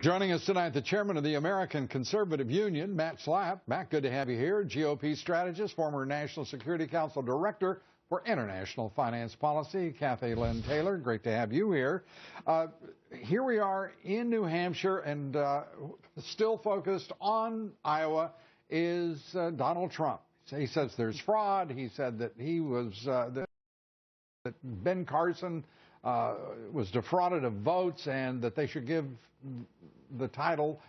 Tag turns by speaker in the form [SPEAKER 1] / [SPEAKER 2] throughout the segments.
[SPEAKER 1] Joining us tonight, the chairman of the American Conservative Union, Matt Schlapp. Matt, good to have you here. GOP strategist, former National Security Council director for international finance policy, Kathy Lynn Taylor. Great to have you here. Here we are in New Hampshire, and still focused on Iowa is Donald Trump. He says there's fraud. He said that he was that Ben Carson was defrauded of votes, and that they should give the title,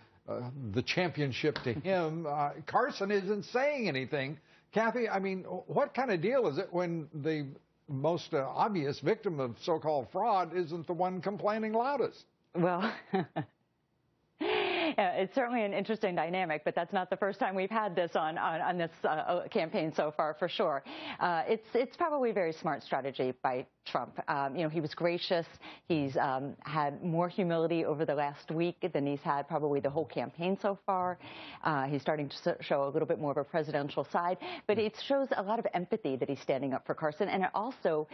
[SPEAKER 1] the championship, to him. Carson isn't saying anything. Kathy, I mean, what kind of deal is it when the most obvious victim of so-called fraud isn't the one complaining loudest?
[SPEAKER 2] Well, it's certainly an interesting dynamic, but that's not the first time we've had this on this campaign so far, for sure. It's probably a very smart strategy by Trump. He was gracious. He's had more humility over the last week than he's had probably the whole campaign so far. He's starting to show a little bit more of a presidential side, but it shows a lot of empathy that he's standing up for Carson, and it also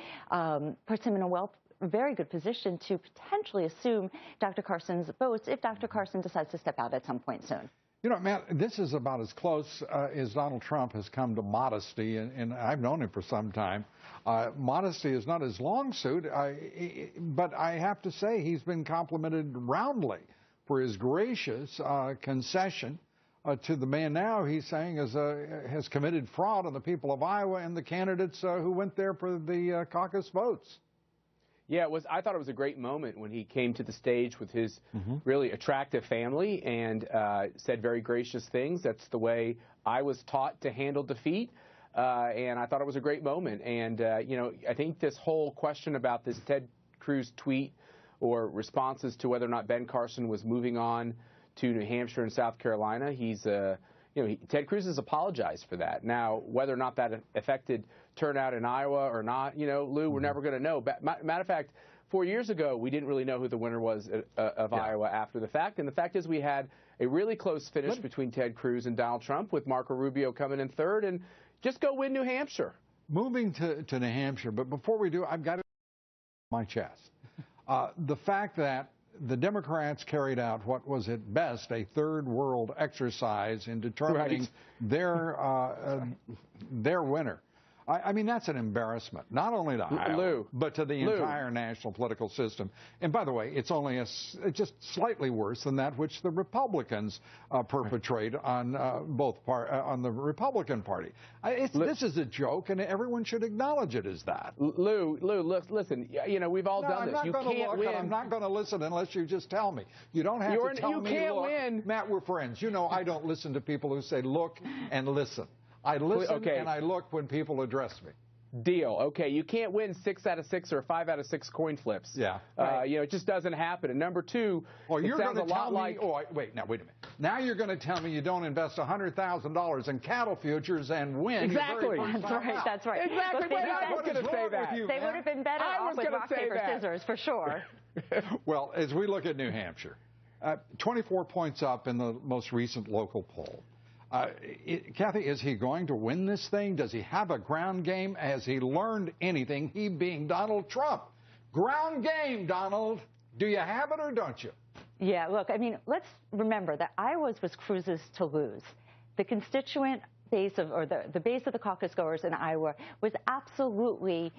[SPEAKER 2] puts him in a very good position to potentially assume Dr. Carson's votes if Dr. Carson decides to step out at some point soon.
[SPEAKER 1] You know, Matt, this is about as close as Donald Trump has come to modesty, and I've known him for some time. Modesty is not his long suit, but I have to say he's been complimented roundly for his gracious concession to the man now he's saying has committed fraud on the people of Iowa and the candidates who went there for the caucus votes.
[SPEAKER 3] Yeah, I thought it was a great moment when he came to the stage with his really attractive family and said very gracious things. That's the way I was taught to handle defeat, and I thought it was a great moment. And, I think this whole question about this Ted Cruz tweet or responses to whether or not Ben Carson was moving on to New Hampshire and South Carolina, Ted Cruz has apologized for that. Now, whether or not that affected turnout in Iowa or not, Lou, we're never going to know. Matter of fact, 4 years ago, we didn't really know who the winner was of Iowa after the fact. And the fact is we had a really close finish between Ted Cruz and Donald Trump, with Marco Rubio coming in third. And just go win New Hampshire. Moving
[SPEAKER 1] to New Hampshire, but before we do, I've got to my chest. The fact that the Democrats carried out what was at best a third world exercise in determining their winner. I mean, that's an embarrassment, not only to Iowa, but to the entire national political system. And by the way, it's only just slightly worse than that which the Republicans perpetrate on on the Republican Party. This is a joke, and everyone should acknowledge it as that.
[SPEAKER 3] Lou, listen, we've all done this. You can't win.
[SPEAKER 1] I'm not going to listen unless you just tell me. You don't have to tell me. You can't win. Matt, we're friends. You know I don't listen to people who say look and listen. I listen and I look when people address me.
[SPEAKER 3] Deal. Okay, you can't win 6 out of 6 or 5 out of 6 coin flips.
[SPEAKER 1] Yeah.
[SPEAKER 3] It just doesn't happen. And number two,
[SPEAKER 1] you're going to tell me. Wait a minute. Now you're going to tell me you don't invest $100,000 in cattle futures and win.
[SPEAKER 3] Exactly.
[SPEAKER 2] That's right.
[SPEAKER 3] Exactly.
[SPEAKER 2] Well,
[SPEAKER 3] I was going to say that.
[SPEAKER 2] They would have been better off with rock, paper, scissors, for sure.
[SPEAKER 1] Well, as we look at New Hampshire, 24 points up in the most recent local poll. Kathy, is he going to win this thing? Does he have a ground game? Has he learned anything? He being Donald Trump. Ground game, Donald. Do you have it or don't you?
[SPEAKER 2] Yeah, look, I mean, let's remember that Iowa's was Cruz's to lose. The constituent base the base of the caucus goers in Iowa was absolutely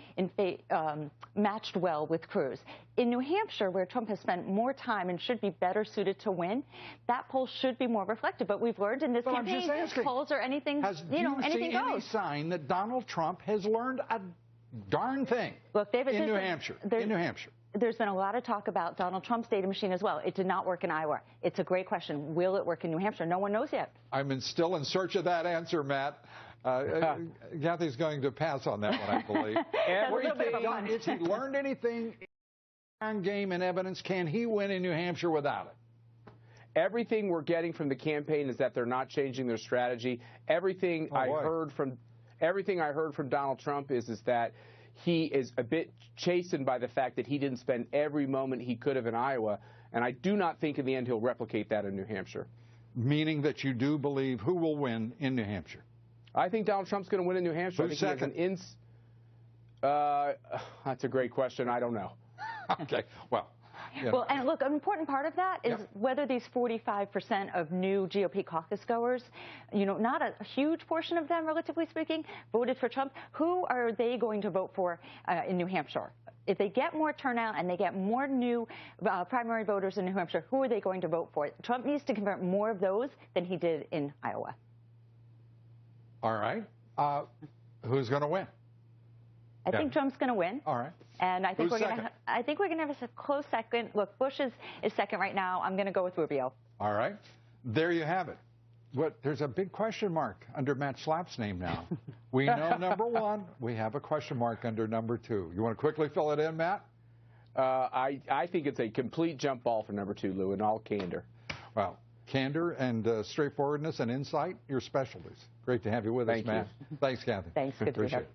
[SPEAKER 2] matched well with Cruz. In New Hampshire, where Trump has spent more time and should be better suited to win, that poll should be more reflective. But we've learned in this campaign, polls are anything, anything goes.
[SPEAKER 1] Any sign that Donald Trump has learned a darn thing in New Hampshire?
[SPEAKER 2] There's been a lot of talk about Donald Trump's data machine as well. It did not work in Iowa. It's a great question. Will it work in New Hampshire? No one knows yet.
[SPEAKER 1] I'm still in search of that answer, Matt. Kathy's going to pass on that one, I believe. Has he learned anything in game and evidence? Can he win in New Hampshire without it?
[SPEAKER 3] Everything we're getting from the campaign is that they're not changing their strategy. Everything I heard from Donald Trump is that he is a bit chastened by the fact that he didn't spend every moment he could have in Iowa, and I do not think in the end he'll replicate that in New Hampshire.
[SPEAKER 1] Meaning that you do believe who will win in New Hampshire?
[SPEAKER 3] I think Donald Trump's going to win in New Hampshire.
[SPEAKER 1] Who's second?
[SPEAKER 3] That's a great question. I don't know.
[SPEAKER 1] Okay. Well, You know.
[SPEAKER 2] Well, and look, an important part of that is whether these 45% of new GOP caucus goers, you know, not a huge portion of them, relatively speaking, voted for Trump. Who are they going to vote for in New Hampshire? If they get more turnout and they get more new primary voters in New Hampshire, who are they going to vote for? Trump needs to convert more of those than he did in Iowa.
[SPEAKER 1] All right. Who's going to win?
[SPEAKER 2] I think Trump's going to win.
[SPEAKER 1] All right.
[SPEAKER 2] And I think
[SPEAKER 1] Who's
[SPEAKER 2] we're going to. I think we're going to have a close second. Look, Bush is second right now. I'm going to go with Rubio.
[SPEAKER 1] All right. There you have it. There's a big question mark under Matt Schlapp's name now. We know number one. We have a question mark under number two. You want to quickly fill it in, Matt?
[SPEAKER 3] I think it's a complete jump ball for number two, Lou, in all candor.
[SPEAKER 1] Well, candor and straightforwardness and insight, your specialties. Great to have you with us, Matt. Thanks, Kathy.
[SPEAKER 2] Thanks. Good to be here.
[SPEAKER 1] Appreciate it.